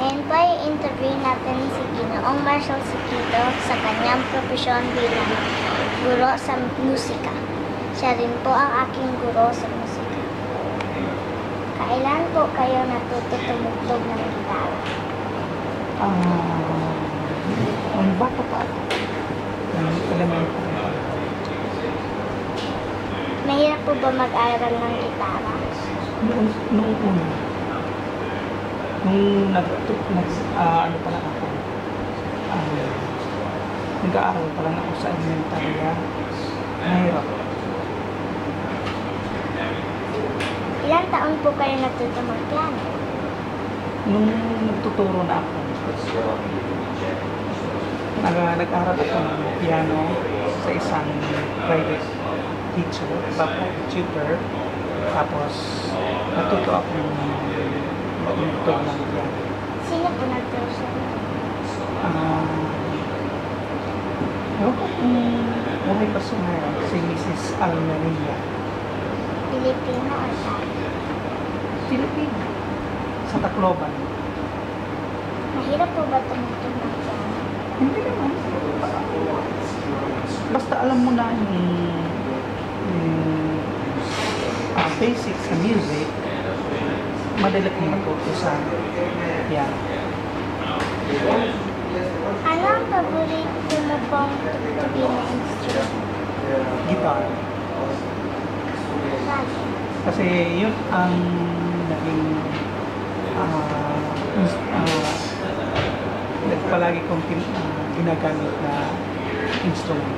Ngayon po ay interview natin si Ginoong Marshall Siquito sa kanyang propesyon bilang guro sa musika. Siya rin po ang aking guro sa musika. Kailan po kayo natuto tumugtog ng gitara? Ang bata pa ako. Elementary. Mahirap po ba mag-aral ng gitara? Noong una. Nung ano pa lang ako, nag-aaral pa lang ako sa elementary, mahirap. Ilang taon po kayo natuto mag-piano? Nung nagtuturo na ako, nag-aaral ako ng piano sa isang private teacher, private tutor, tapos natuto ako magtutog ng piano. Sino po nagturo siya? Ewan ko kung buhay pa siya ngayon, si Mrs. Almeria. Pilipino o Tayo? Filipino. Sa Tacloban. Mahirap po ba tumugtog ng piano? Hindi naman. Basta alam mo na yung basics sa music, madali kang matuto sa piano. Ano ang paborito mo pong tugtugin na instrument? Guitar. Bakit? Kasi yun ang naging palagi kong ginagamit na instrument,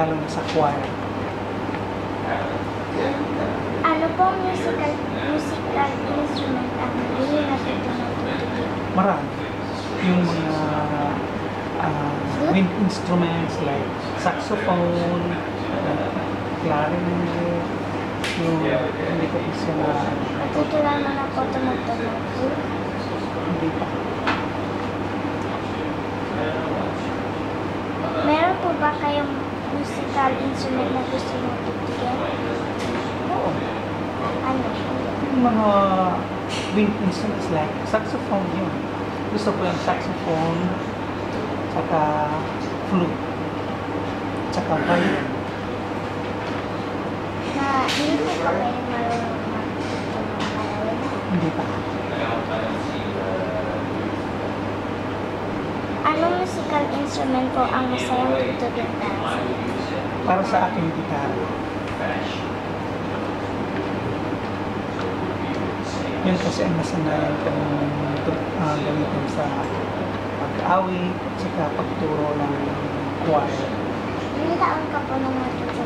lalo na sa choir. Ano pong musical instrument ang hindi natutunan tugtugin? Marami. Yung mga wind instruments like saxophone, clarinet, yung hindi ko isa na Natutunan mo na po tumugtog ng flute? hindi pa. Meron po ba kayong musical instrument na gusto mo tugtugin? Oo. Ano? Yung mga wind instruments like saxophone yun. Gusto ko yung saxophone, tsaka flute, tsaka violin. Na hindi po ba kayo marunong magtugtog ng violin? Hindi pa. Anong musical instrument po ang masayang tugtugin para sa inyo? Para sa akin, gitara. Yun kasi ang nasanayan kong gamitin sa pag-awit at saka pagturo ng choir. Ilang taon ka po nung matuto?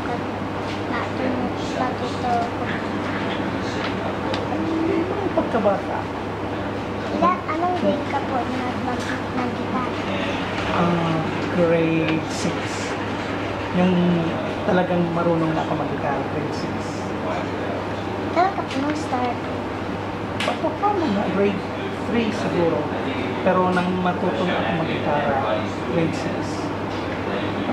Yung pagkabata, Anong grade ka po nag-gitara? grade 6. Yung talagang marunong na ako mag-gitara, grade 6. Kailan ka po nag-start? Bata pa mga grade 3 siguro. Pero nang matuto na ako mag-gitara, grade 6.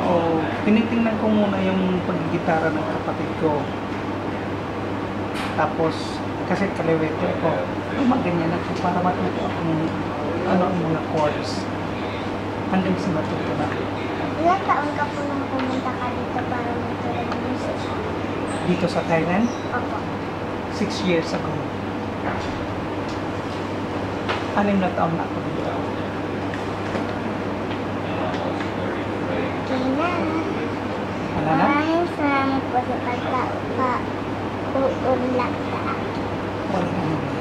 Oo, tinitingnan ko muna yung pag-gitara ng kapatid ko. Tapos, kasi kaliwete ako, gumaganyan ako para matuto akong ano ang mga chords. Hanggang sa matuto na. Ilang taon ka po nung pumunta ka dito para magturo ng music? Dito sa Thailand, Opo. 6 years ago. 6 na taon na ako dito. Okay na. Wala na? Maraming salamat po sa pagpa-uunlak sa akin. Wala na.